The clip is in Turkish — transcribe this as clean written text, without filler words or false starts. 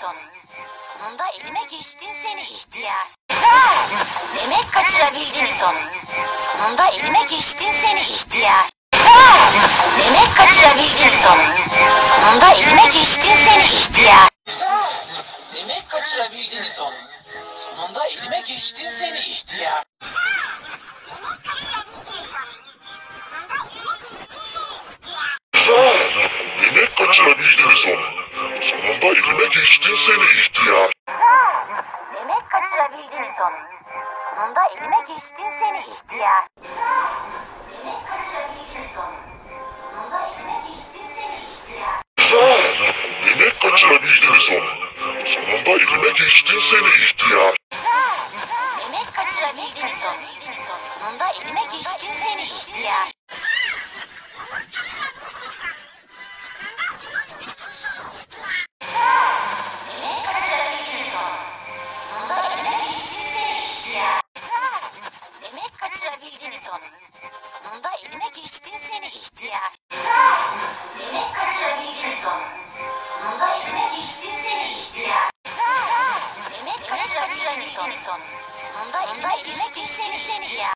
Sonunda elime geçtin seni ihtiyar. Demek kaçırabildiniz onu. Sonunda elime geçtin seni ihtiyar. Demek kaçırabildiniz onu. Sonunda elime geçtin seni ihtiyar. Demek kaçırabildiniz onu. Sonunda elime geçtin seni ihtiyar. Demek kaçırabildiniz onu. Sonunda elime geçtin seni ihtiyar. Demek kaçırabildiniz onu. Sonunda elime geçtin seni ihtiyar. Demek kaçırabildiniz onu. Sonunda elime geçtin seni ihtiyar. Demek kaçırabildiniz onu. Sonunda elime geçtin seni ihtiyar. Demek kaçırabildiniz onu. Sonunda elime geçtin seni ihtiyar. Demek kaçırabildiniz onu. Sonunda elime geçtin seni ihtiyar. Demek kaçırabildiniz onu. Sonunda elime geçtin seni ihtiyar. Demek kaçırabildiniz onu. Sonunda elime geçtin seni ihtiyar. Demek kaçırabildiniz onu. Sonunda elime geçtin seni ihtiyar.